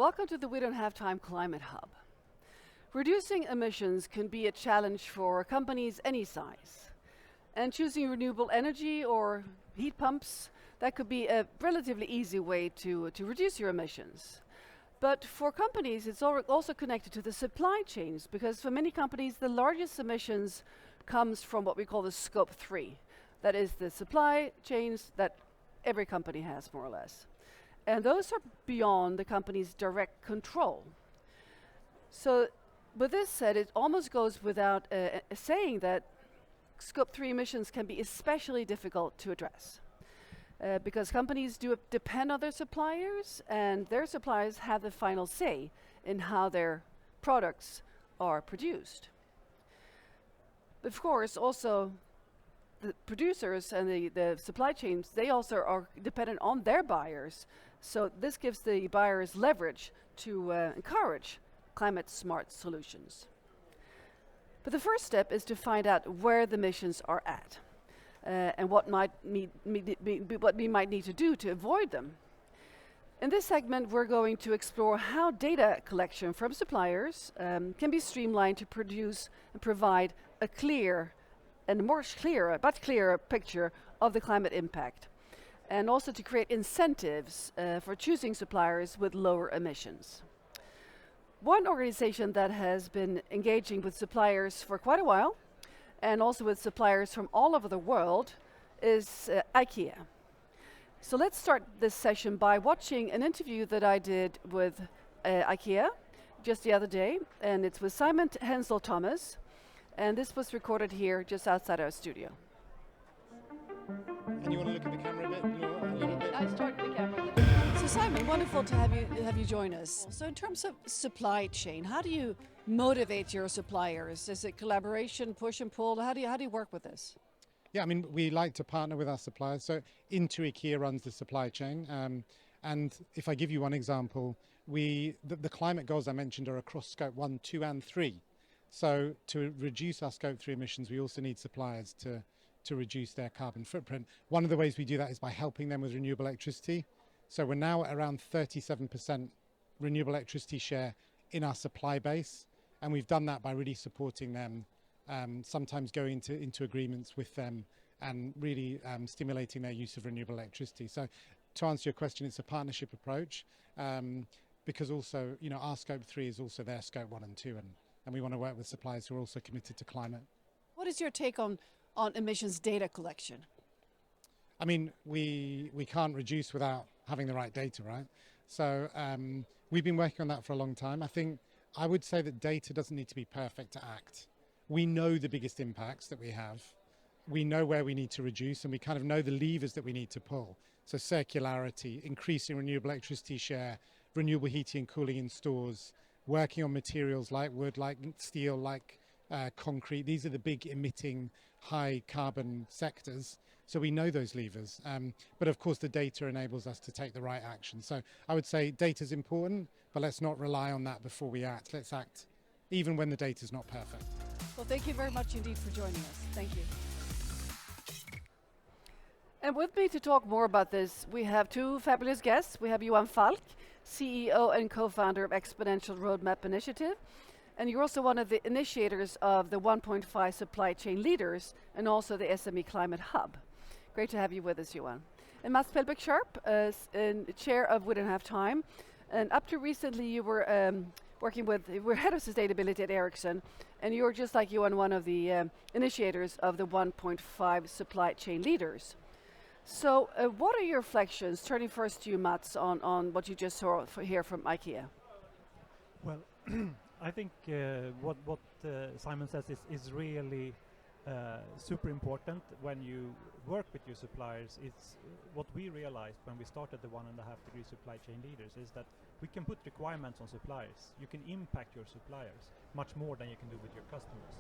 Welcome to the We Don't Have Time Climate Hub. Reducing emissions can be a challenge for companies any size. And choosing renewable energy or heat pumps, that could be a relatively easy way to reduce your emissions. But for companies, it's also connected to the supply chains, because for many companies, the largest emissions comes from what we call the Scope 3. That is the supply chains that every company has, more or less. And those are beyond the company's direct control. So, with this said, it almost goes without saying that Scope 3 emissions can be especially difficult to address. Because companies do depend on their suppliers, and their suppliers have the final say in how their products are produced. But of course, also, the producers and the supply chains, they also are dependent on their buyers. So this gives the buyers leverage to encourage climate smart solutions. But the first step is to find out where the emissions are at and what we might need to do to avoid them. In this segment, we're going to explore how data collection from suppliers can be streamlined to produce and provide a clear and much clearer picture of the climate impact, and also to create incentives for choosing suppliers with lower emissions. One organization that has been engaging with suppliers for quite a while, and also with suppliers from all over the world, is Ikea. So let's start this session by watching an interview that I did with Ikea just the other day, and it's with Simon Hensel Thomas, and this was recorded here just outside our studio. And you want to look at the camera a bit? A little bit? I start the camera. So Simon, wonderful to have you join us. So in terms of supply chain, how do you motivate your suppliers? Is it collaboration, push and pull? How do you work with this? Yeah, I mean, we like to partner with our suppliers. So Ikea runs the supply chain. And if I give you one example, the climate goals I mentioned are across Scope 1, 2 and 3. So to reduce our Scope 3 emissions, we also need suppliers to reduce their carbon footprint. One of the ways we do that is by helping them with renewable electricity. So we're now at around 37% renewable electricity share in our supply base. And we've done that by really supporting them, sometimes going into agreements with them and really stimulating their use of renewable electricity. So to answer your question, it's a partnership approach because also, our Scope 3 is also their Scope 1 and 2. And we want to work with suppliers who are also committed to climate. What is your take on emissions data collection? I mean, we can't reduce without having the right data, right? So we've been working on that for a long time. I would say that data doesn't need to be perfect to act. We know the biggest impacts that we have. We know where we need to reduce, and we kind of know the levers that we need to pull. So circularity, increasing renewable electricity share, renewable heating and cooling in stores, working on materials like wood, like steel, like concrete. These are the big emitting high carbon sectors. So we know those levers. But of course the data enables us to take the right action. So I would say data is important, but let's not rely on that before we act. Let's act even when the data is not perfect. Well, thank you very much indeed for joining us. Thank you. And with me to talk more about this, we have two fabulous guests. We have Johan Falk, CEO and co-founder of Exponential Roadmap Initiative. And you're also one of the initiators of the 1.5 supply chain leaders and also the SME Climate Hub. Great to have you with us, Johan. And Mats Pelbeck-Sharp, chair of We Don't Have Time. And up to recently, you were you were head of sustainability at Ericsson, and you're just like Johan, one of the initiators of the 1.5 supply chain leaders. So what are your reflections, turning first to you, Mats, on what you just saw here from Ikea? Well, I think what Simon says is really super important when you work with your suppliers. It's what we realized when we started the 1.5 degree supply chain leaders is that we can put requirements on suppliers. You can impact your suppliers much more than you can do with your customers.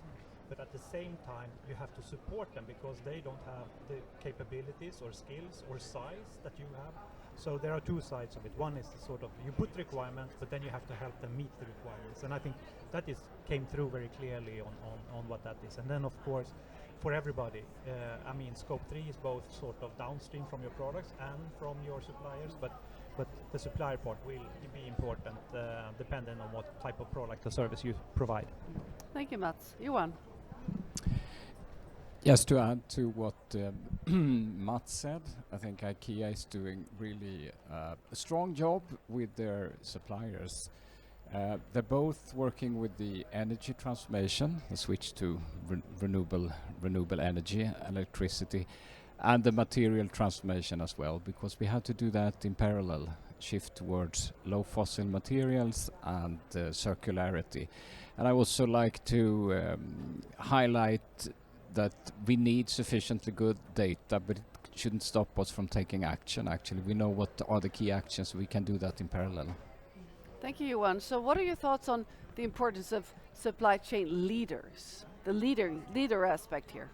But at the same time, you have to support them because they don't have the capabilities or skills or size that you have. So there are two sides of it. One is sort of you put requirements, but then you have to help them meet the requirements. And I think that came through very clearly on what that is. And then of course, for everybody, Scope 3 is both sort of downstream from your products and from your suppliers, but but the supplier part will be important depending on what type of product or service you provide. Thank you, Mats. Johan? Yes, to add to what Mats said, I think IKEA is doing really a strong job with their suppliers. They're both working with the energy transformation, the switch to renewable energy, electricity, and the material transformation as well, because we have to do that in parallel, shift towards low fossil materials and circularity. And I also like to highlight that we need sufficiently good data, but it shouldn't stop us from taking action. Actually, we know what are the key actions. We can do that in parallel. Thank you, Johan. So what are your thoughts on the importance of supply chain leaders, the leader aspect here?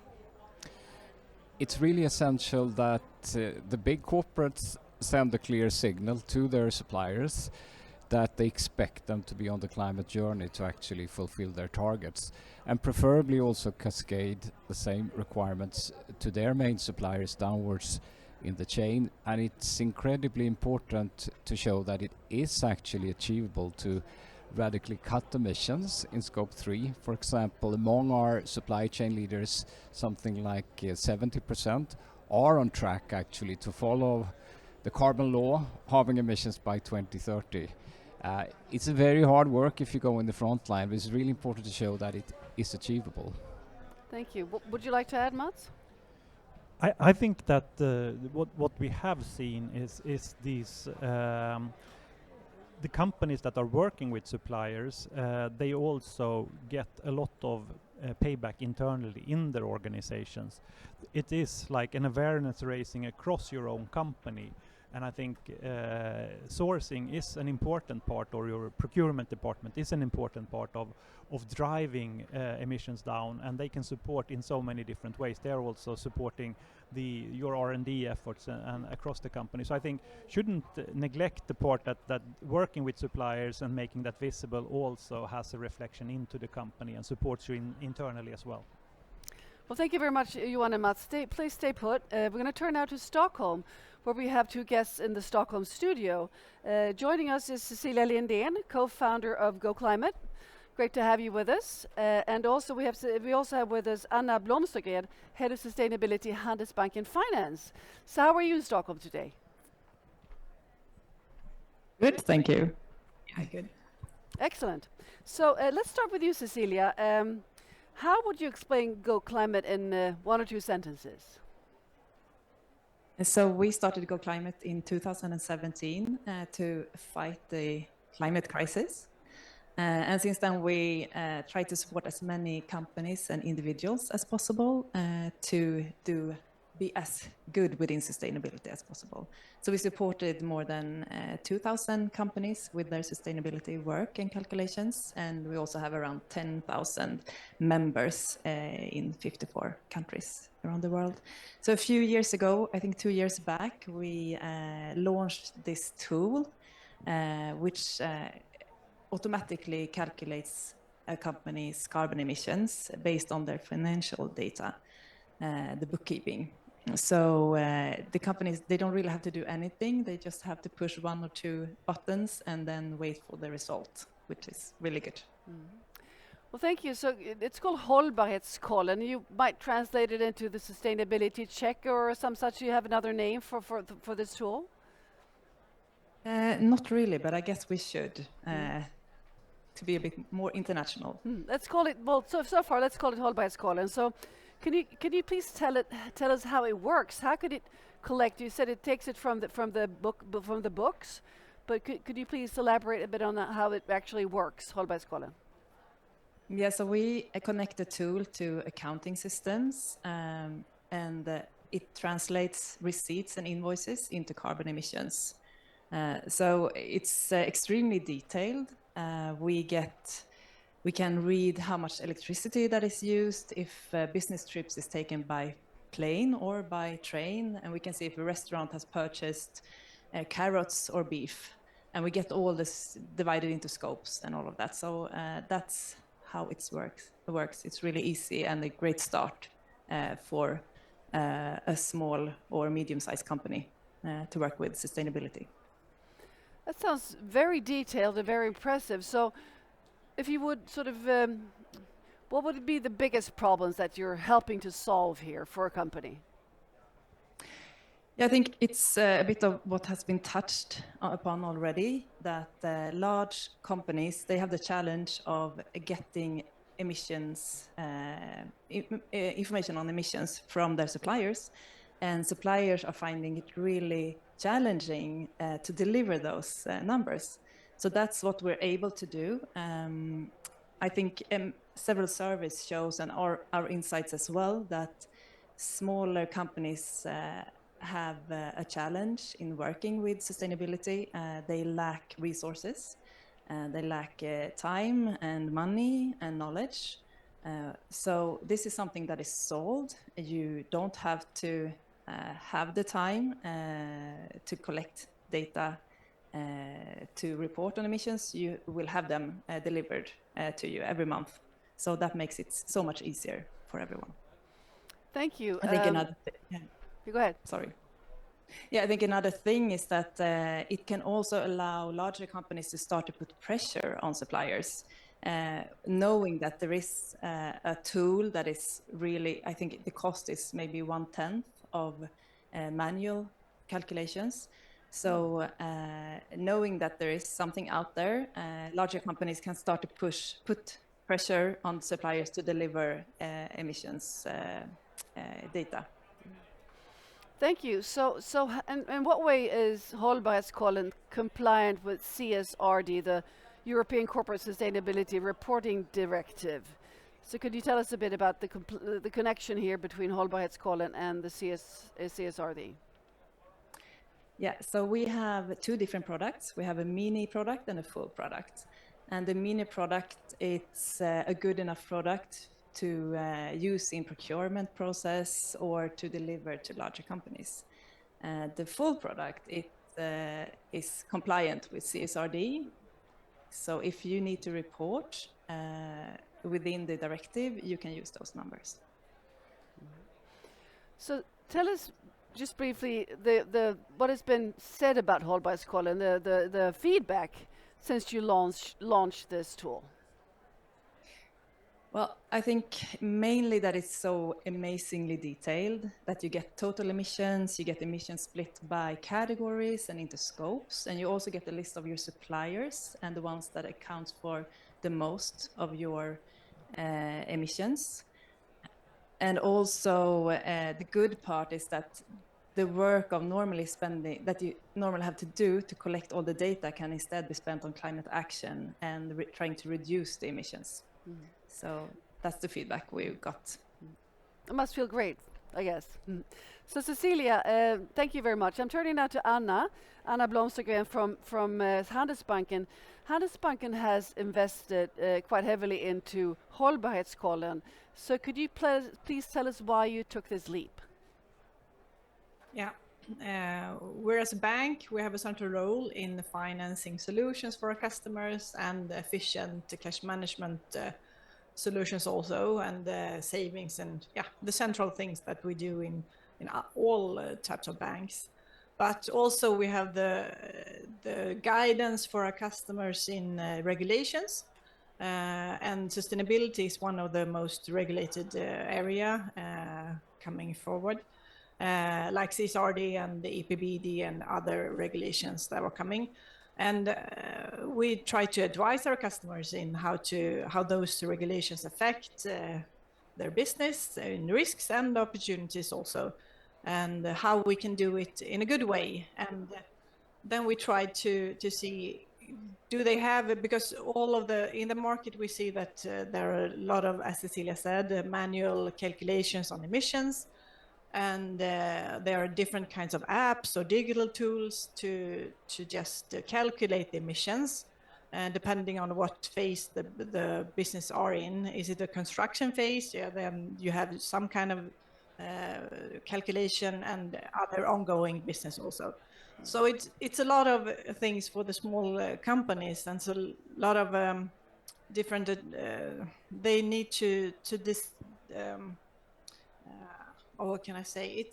It's really essential that the big corporates send a clear signal to their suppliers that they expect them to be on the climate journey to actually fulfill their targets, and preferably also cascade the same requirements to their main suppliers downwards in the chain. And it's incredibly important to show that it is actually achievable to radically cut emissions in scope 3. For example, among our supply chain leaders, something like 70% are on track actually to follow the carbon law, halving emissions by 2030. It's a very hard work if you go in the front line, but it's really important to show that it is achievable. Thank you. Would you like to add, Mats? I think that what we have seen is these the companies that are working with suppliers, they also get a lot of payback internally in their organizations. It is like an awareness raising across your own company. And I think sourcing is an important part, or your procurement department is an important part of driving emissions down, and they can support in so many different ways. They're also supporting your R&D efforts and across the company. So I think shouldn't neglect the part that working with suppliers and making that visible also has a reflection into the company and supports you internally as well. Well, thank you very much, Johan and Mats. Please stay put. We're going to turn now to Stockholm, where we have two guests in the Stockholm studio. Joining us is Cecilia Lindén, co-founder of Go Climate. Great to have you with us. And also we also have with us Anna Blomstergren, Head of Sustainability, Handelsbanken Finance. So how are you in Stockholm today? Good, thank you. Yeah, good. Excellent. So let's start with you, Cecilia. How would you explain Go Climate in one or two sentences? So we started Go Climate in 2017 to fight the climate crisis. And since then, we try to support as many companies and individuals as possible to be as good within sustainability as possible. So we supported more than 2,000 companies with their sustainability work and calculations, and we also have around 10,000 members in 54 countries around the world. So a few years ago, I think 2 years back, we launched this tool which automatically calculates a company's carbon emissions based on their financial data, the bookkeeping. So the companies, they don't really have to do anything. They just have to push one or two buttons and then wait for the result, which is really good. Well, thank you. So it's called Hållbarhetskollen, and you might translate it into the sustainability checker or some such. You have another name for this tool? Not really, but I guess we should to be a bit more international. Let's call it, well, so far let's call it Hållbarhetskollen. So can you please tell us how it works? How could it collect? You said it takes it from the books, but could you please elaborate a bit on how it actually works, Hållbarhetskollen? Yeah, so we connect the tool to accounting systems, and it translates receipts and invoices into carbon emissions. So it's extremely detailed. We can read how much electricity that is used, if business trips is taken by plane or by train, and we can see if a restaurant has purchased carrots or beef, and we get all this divided into scopes and all of that. So that's how it works. It's really easy and a great start for a small or medium-sized company to work with sustainability. That sounds very detailed and very impressive. So, if you would sort of, what would be the biggest problems that you're helping to solve here for a company? Yeah, I think it's a bit of what has been touched upon already, that large companies, they have the challenge of getting emissions, information on emissions from their suppliers. And suppliers are finding it really challenging to deliver those numbers. So that's what we're able to do. I think several surveys shows, and our insights as well, that smaller companies have a challenge in working with sustainability. They lack resources, they lack time and money and knowledge. So this is something that is solved. You don't have to have the time to collect data to report on emissions. You will have them delivered to you every month. So that makes it so much easier for everyone. Thank you. I think another You go ahead. sorry. Yeah, I think another thing is that it can also allow larger companies to start to put pressure on suppliers, knowing that there is a tool that is really, I think the cost is maybe 1/10 of manual calculations. So knowing that there is something out there, larger companies can start to put pressure on suppliers to deliver emissions data. Thank you. In what way is Hållbarhetskollen compliant with CSRD, the European Corporate Sustainability Reporting Directive? So could you tell us a bit about the connection here between Hållbarhetskollen and the CSRD? Yeah, so we have two different products. We have a mini product and a full product. And the mini product, it's a good enough product to use in procurement process or to deliver to larger companies. The full product, it is compliant with CSRD. So if you need to report within the directive, you can use those numbers. So tell us just briefly what has been said about Hållbarhetskollen, the feedback since you launched this tool. Well, I think mainly that it's so amazingly detailed that you get total emissions, you get emissions split by categories and into scopes, and you also get a list of your suppliers and the ones that account for the most of your emissions. And also the good part is that the work of that you normally have to do to collect all the data can instead be spent on climate action and trying to reduce the emissions. So that's the feedback we got. It must feel great, I guess. So Cecilia, thank you very much. I'm turning now to Anna Blomstergren from Handelsbanken. Handelsbanken has invested quite heavily into Hållbarhetskollen. So could you please tell us why you took this leap? Yeah, we're as a bank, we have a central role in financing solutions for our customers and efficient cash management solutions also, and savings and the central things that we do in all types of banks. But also we have the guidance for our customers in regulations, and sustainability is one of the most regulated area coming forward. Like CSRD and the EPBD and other regulations that are coming. And we try to advise our customers in how those regulations affect their business, in risks and opportunities also, and how we can do it in a good way. And then we try to see, do they have, because in the market we see that there are a lot of, as Cecilia said, manual calculations on emissions. And there are different kinds of apps or digital tools to just calculate the emissions, depending on what phase the business are in. Is it a construction phase? Yeah, then you have some kind of calculation and other ongoing business also. So it's a lot of things for the small companies, and so a lot of different. They need to this. Or what can I say?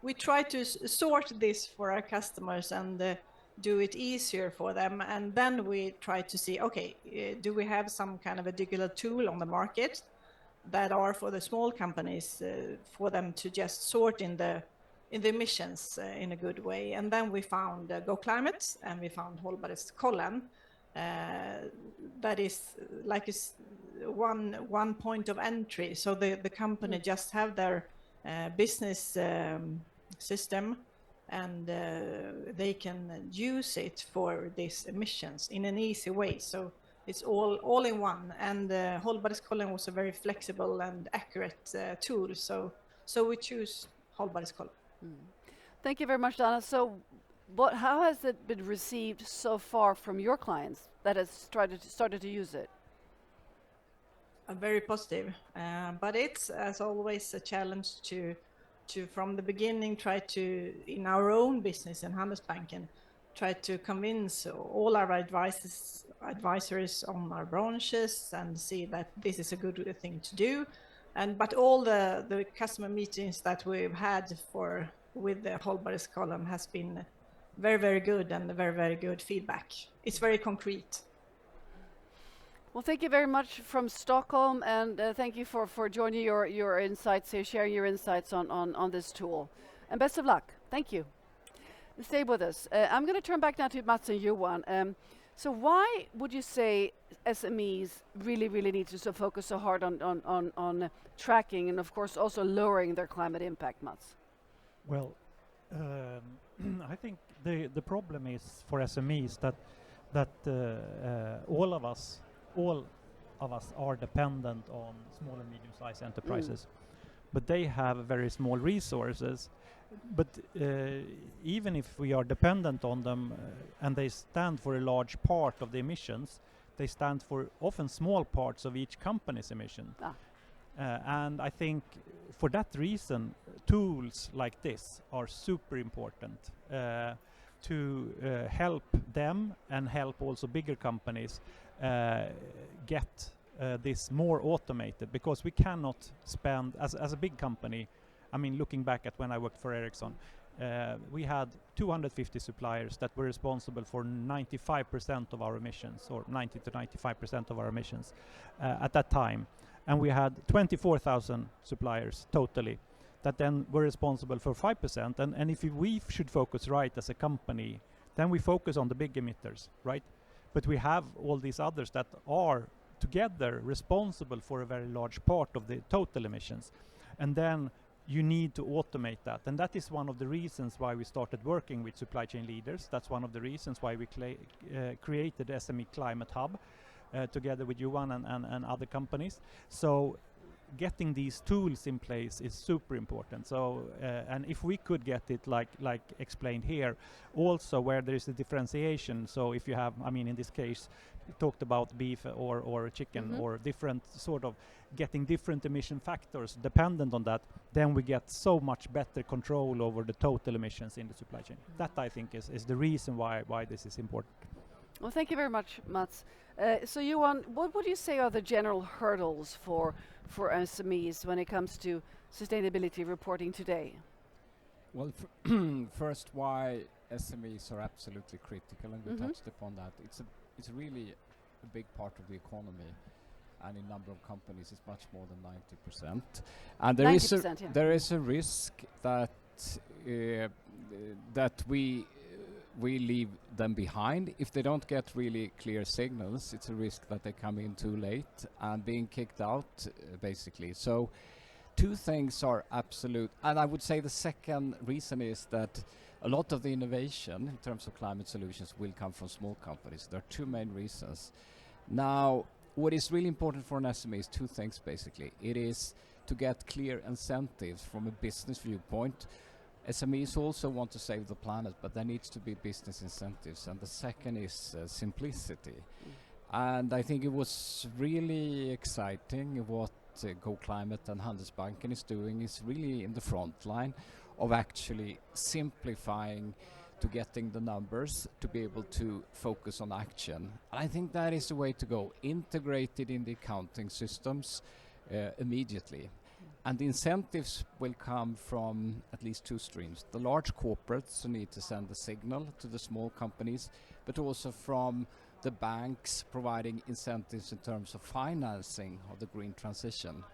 We try to sort this for our customers and do it easier for them. And then we try to see, okay, do we have some kind of a digital tool on the market that are for the small companies, for them to just sort in the emissions in a good way. And then we found Go Climate, and we found Hållbarhetskollen. That is like one point of entry. So the company just have their business system, and they can use it for these emissions in an easy way. So it's all in one. And Hållbarhetskollen was a very flexible and accurate tool. So we choose Hållbarhetskollen. Thank you very much, Donna. So how has it been received so far from your clients that has started to use it? Very positive, but it's, as always, a challenge to from the beginning try to, in our own business in Handelsbanken, try to convince all our advisors on our branches and see that this is a good thing to do. But all the customer meetings that we've had with the Hållbarhetskollen has been very, very good, and very, very good feedback. It's very concrete. Well, thank you very much from Stockholm, and thank you for joining your insights here, sharing your insights on this tool. And best of luck. Thank you. Stay with us. I'm going to turn back now to Mats and Johan. So why would you say SMEs really need to focus so hard on tracking and, of course, also lowering their climate impact, Mats? Well, I think the problem is for SMEs that all of us are dependent on small and medium-sized enterprises, but they have very small resources. But even if we are dependent on them, and they stand for a large part of the emissions, they stand for often small parts of each company's emission. And I think for that reason, tools like this are super important to help them and help also bigger companies get this more automated, because we cannot spend, as a big company, I mean, looking back at when I worked for Ericsson, we had 250 suppliers that were responsible for 95% of our emissions, or 90 to 95% of our emissions at that time. And we had 24,000 suppliers totally that then were responsible for 5%. And if we should focus right as a company, then we focus on the big emitters, right? But we have all these others that are together responsible for a very large part of the total emissions. And then you need to automate that. And that is one of the reasons why we started working with supply chain leaders. That's one of the reasons why we created SME Climate Hub together with Johan and other companies. So getting these tools in place is super important. So and if we could get it like explained here, also where there is a differentiation. So if you have, I mean, in this case, we talked about beef or chicken, or different sort of getting different emission factors dependent on that, then we get so much better control over the total emissions in the supply chain. That, I think, is the reason why this is important. Well, thank you very much, Mats. So Johan, what would you say are the general hurdles for SMEs when it comes to sustainability reporting today? Well, first, why SMEs are absolutely critical, and we touched upon that. It's really a big part of the economy, and in number of companies it's much more than 90%. And there is a risk that that we leave them behind if they don't get really clear signals. It's a risk that they come in too late and being kicked out, basically. So two things are absolute, and I would say the second reason is that a lot of the innovation in terms of climate solutions will come from small companies. There are two main reasons. Now, what is really important for an SME is two things, basically. It is to get clear incentives from a business viewpoint. SMEs also want to save the planet, but there needs to be business incentives. And the second is simplicity. And I think it was really exciting what Go Climate and Handelsbanken is doing. Is really in the front line of actually simplifying to getting the numbers to be able to focus on action. And I think that is the way to go, integrated in the accounting systems immediately. And the incentives will come from at least two streams. The large corporates who need to send a signal to the small companies, but also from the banks providing incentives in terms of financing of the green transition.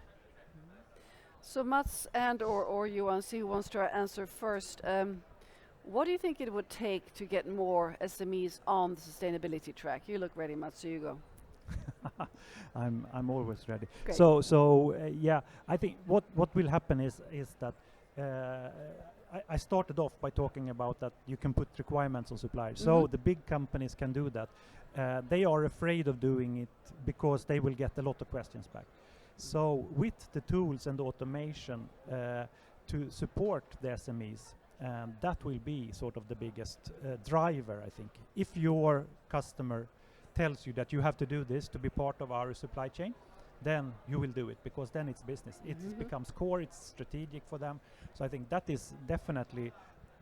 So Mats and or Johan, see who wants to answer first. What do you think it would take to get more SMEs on the sustainability track? You look ready, Mats, so you go. I'm always ready. Great. Yeah, I think what will happen is that I started off by talking about that you can put requirements on suppliers. So the big companies can do that. They are afraid of doing it because they will get a lot of questions back. So with the tools and the automation to support the SMEs, that will be sort of the biggest driver, I think. If your customer tells you that you have to do this to be part of our supply chain, then you will do it, because then it's business. It becomes core, it's strategic for them. So I think that is definitely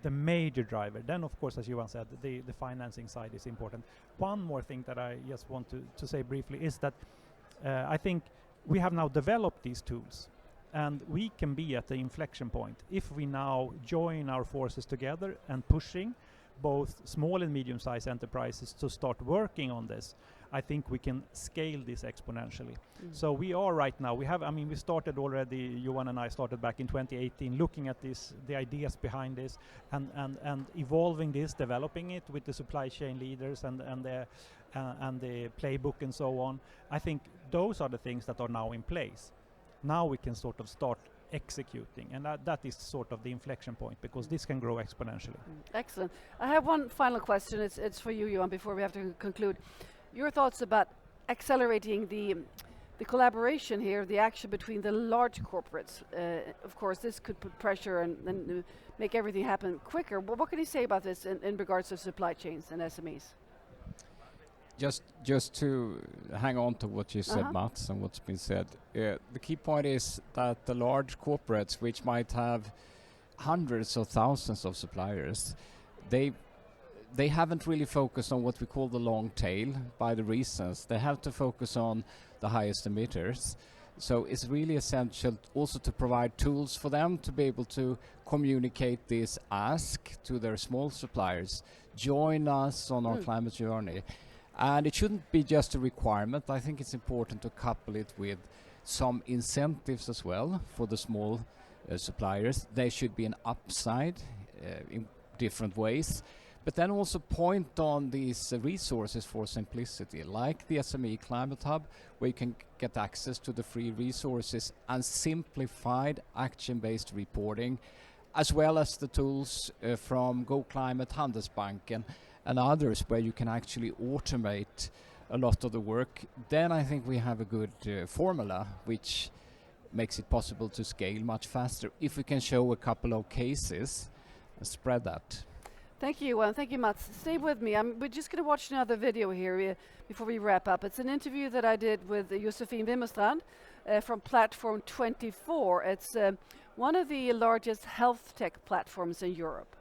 the major driver. Then, of course, as Johan said, the financing side is important. One more thing that I just want to say briefly is that I think we have now developed these tools, and we can be at the inflection point if we now join our forces together and pushing both small and medium-sized enterprises to start working on this. I think we can scale this exponentially. So we are right now, we started already, Johan and I started back in 2018 looking at this, the ideas behind this, and evolving this, developing it with the supply chain leaders and the playbook and so on. I think those are the things that are now in place. Now we can sort of start executing, and that is sort of the inflection point, because this can grow exponentially. Excellent. I have one final question. It's for you, Johan, before we have to conclude. Your thoughts about accelerating the collaboration here, the action between the large corporates. Of course, this could put pressure and make everything happen quicker. What can you say about this in regards to supply chains and SMEs? Just to hang on to what you said, Mats, and what's been said. The key point is that the large corporates, which might have hundreds of thousands of suppliers, they haven't really focused on what we call the long tail by the reasons. They have to focus on the highest emitters. So it's really essential also to provide tools for them to be able to communicate this ask to their small suppliers. Join us on our climate journey. And it shouldn't be just a requirement. I think it's important to couple it with some incentives as well for the small suppliers. There should be an upside in different ways. But then also point on these resources for simplicity, like the SME Climate Hub, where you can get access to the free resources and simplified action-based reporting, as well as the tools from Go Climate, Handelsbanken, and others, where you can actually automate a lot of the work. Then I think we have a good formula which makes it possible to scale much faster if we can show a couple of cases and spread that. Thank you, and thank you, Mats. Stay with me. We're just going to watch another video here before we wrap up. It's an interview that I did with Josefin Wimmerstrand from Platform 24. It's one of the largest health tech platforms in Europe.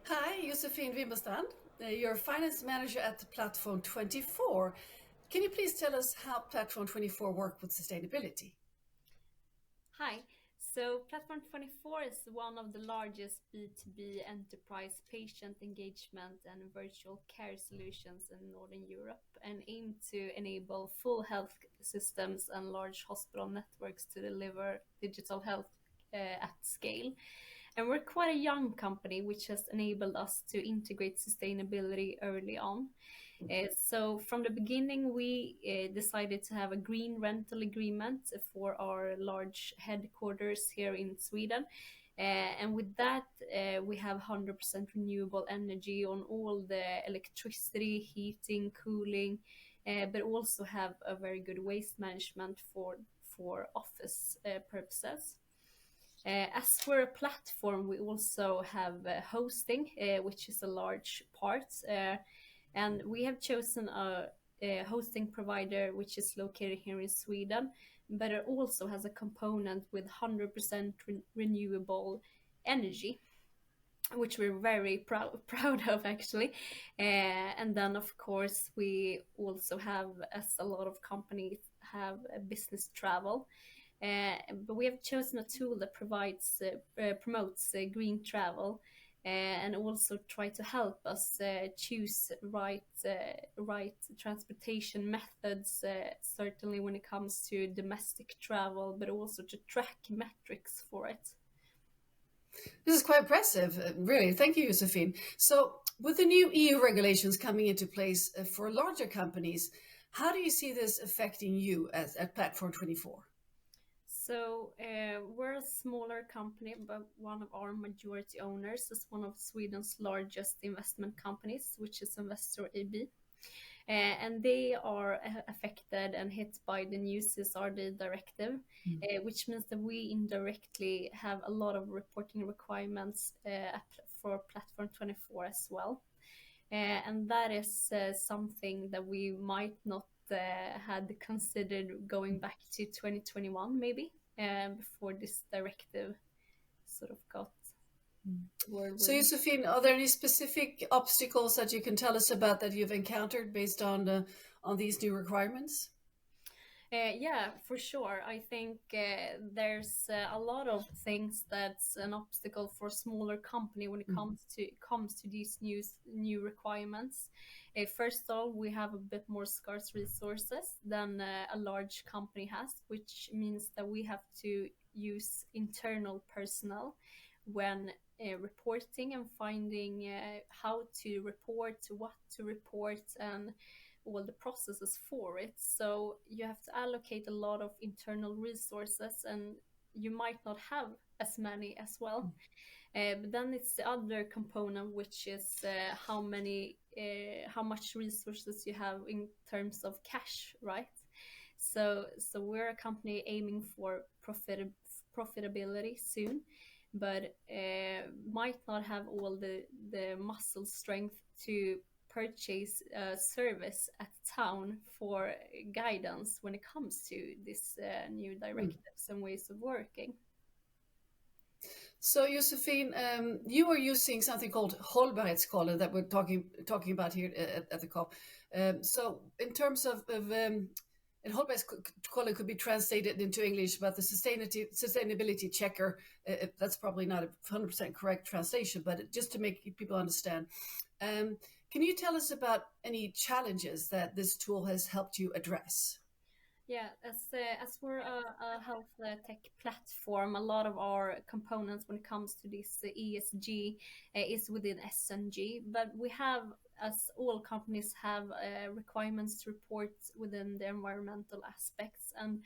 Hi, Josefin Wimmerstrand. You're finance manager at Platform 24. Can you please tell us how Platform 24 works with sustainability? Hi. So Platform 24 is one of the largest B2B enterprise patient engagement and virtual care solutions in Northern Europe, and aim to enable full health systems and large hospital networks to deliver digital health at scale. And we're quite a young company, which has enabled us to integrate sustainability early on. So from the beginning, we decided to have a green rental agreement for our large headquarters here in Sweden. And with that, we have 100% renewable energy on all the electricity, heating, cooling, but also have a very good waste management for office purposes. As we're a platform, we also have hosting, which is a large part. And we have chosen a hosting provider which is located here in Sweden, but it also has a component with 100% renewable energy, which we're very proud of, actually. And then, of course, we also have, as a lot of companies have, business travel. But we have chosen a tool that promotes green travel, and also try to help us choose right transportation methods, certainly when it comes to domestic travel, but also to track metrics for it. This is quite impressive, really. Thank you, Josephine. So, with the new EU regulations coming into place for larger companies, how do you see this affecting you at Platform 24? So we're a smaller company, but one of our majority owners is one of Sweden's largest investment companies, which is Investor AB. And they are affected and hit by the new CSRD directive, which means that we indirectly have a lot of reporting requirements for Platform 24 as well. And that is something that we might not had considered going back to 2021 maybe, before this directive sort of got whirlwind. So, Josephine, are there any specific obstacles that you can tell us about that you've encountered based on these new requirements? Yeah, for sure. I think there's a lot of things that's an obstacle for a smaller company when it comes to these new requirements. First of all, we have a bit more scarce resources than a large company has, which means that we have to use internal personnel when reporting and finding how to report, what to report, and all the processes for it. So you have to allocate a lot of internal resources, and you might not have as many as well. But then it's the other component, which is how much resources you have in terms of cash, right? So we're a company aiming for profitability soon, but might not have all the muscle strength to purchase a service at town for guidance when it comes to this new directives and ways of working. So, Josephine, you are using something called hållbarhetskollen that we're talking about here at the COP. So, in terms of and hållbarhetskollen could be translated into English, but the sustainability checker, that's probably not a 100% correct translation, but just to make people understand. Can you tell us about any challenges that this tool has helped you address? Yeah, as we're a health tech platform, a lot of our components when it comes to this ESG is within SNG, but we have, as all companies have, requirements to report within the environmental aspects. And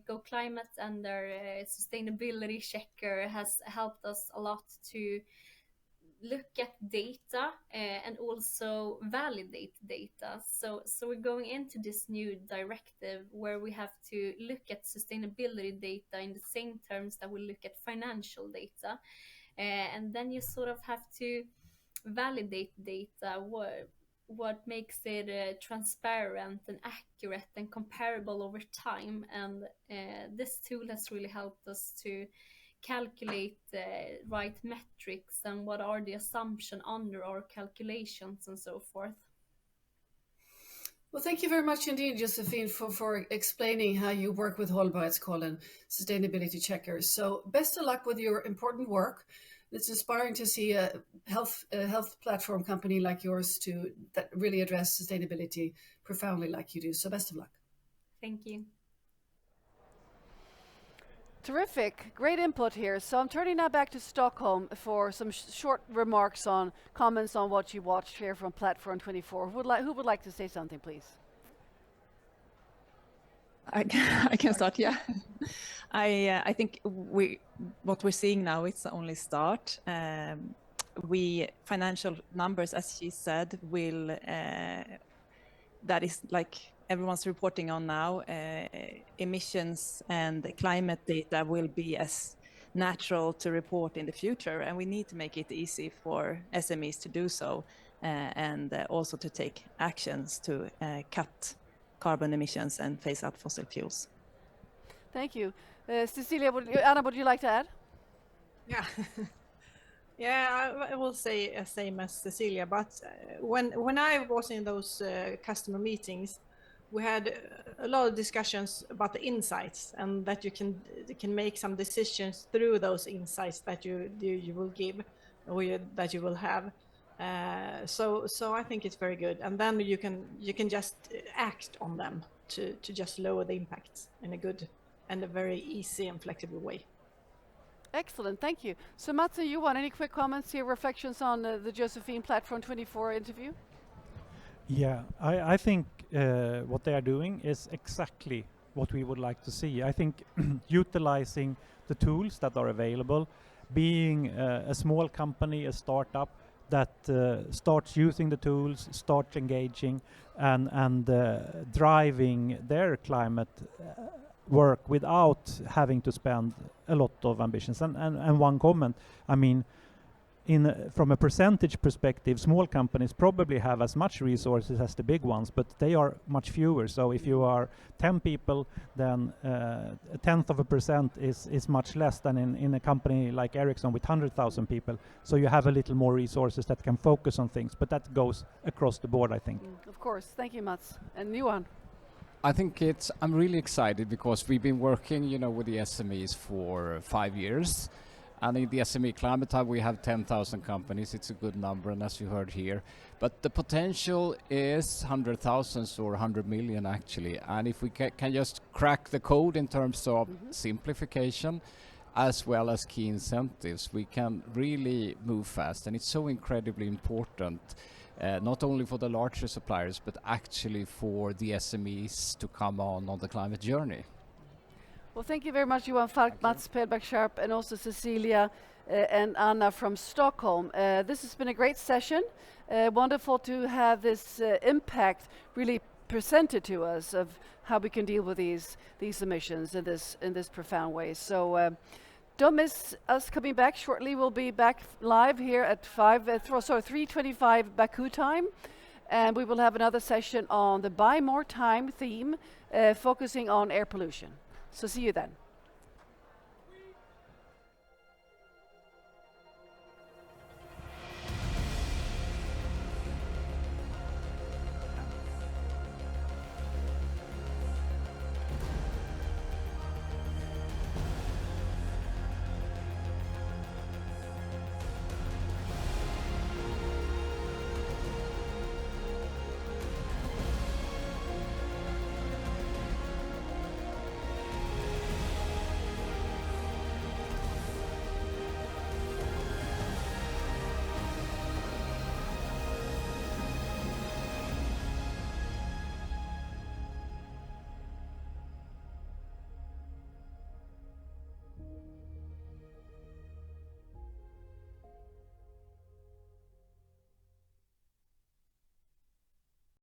Go Climate and their sustainability checker has helped us a lot to look at data and also validate data. So we're going into this new directive where we have to look at sustainability data in the same terms that we look at financial data. And then you sort of have to validate data, what makes it transparent and accurate and comparable over time. And this tool has really helped us to calculate the right metrics and what are the assumptions under our calculations and so forth. Well, thank you very much indeed, Josephine, for explaining how you work with hållbarhetskollen sustainability checkers. So best of luck with your important work. It's inspiring to see a health platform company like yours that really address sustainability profoundly like you do. So best of luck. Thank you. Terrific, great input here. So I'm turning now back to Stockholm for some short remarks on comments on what you watched here from Platform 24. Who would like to say something, please? I can start. Yeah, I think what we're seeing now, it's the only start. Financial numbers, as she said, will that is like everyone's reporting on now. Emissions and climate data will be as natural to report in the future, and we need to make it easy for SMEs to do so, and also to take actions to cut carbon emissions and phase out fossil fuels. Thank you. Cecilia, Anna, would you like to add? Yeah. Yeah, I will say same as Cecilia, but when I was in those customer meetings, we had a lot of discussions about the insights, and that you can make some decisions through those insights that you will give, or that you will have. So I think it's very good, and then you can just act on them to just lower the impacts in a good and a very easy and flexible way. Excellent, thank you. So Mats and Johan, any quick comments here, reflections on the Josephine Platform 24 interview? Yeah, I think what they are doing is exactly what we would like to see. I think utilizing the tools that are available, being a small company, a startup that starts using the tools, starts engaging and driving their climate work without having to spend a lot of ambitions. And one comment, I mean, from a percentage perspective, small companies probably have as much resources as the big ones, but they are much fewer. So if you are 10 people, then 0.1% is much less than in a company like Ericsson with 100,000 people. So you have a little more resources that can focus on things, but that goes across the board, I think. Of course, thank you, Mats. And Johan? I think I'm really excited because we've been working, with the SMEs for 5 years. And in the SME Climate Hub, we have 10,000 companies. It's a good number, and as you heard here. But the potential is 100,000 or 100 million, actually. And if we can just crack the code in terms of simplification, as well as key incentives, we can really move fast. And it's so incredibly important, not only for the larger suppliers, but actually for the SMEs to come on the climate journey. Well, thank you very much, Johan Falk, Mats Pellback-Sharp, and also Cecilia and Anna from Stockholm. This has been a great session. Wonderful to have this impact really presented to us of how we can deal with these emissions in this profound way. So don't miss us coming back shortly. We'll be back live here at 3:25 Baku time. And we will have another session on the Buy More Time theme, focusing on air pollution. So see you then.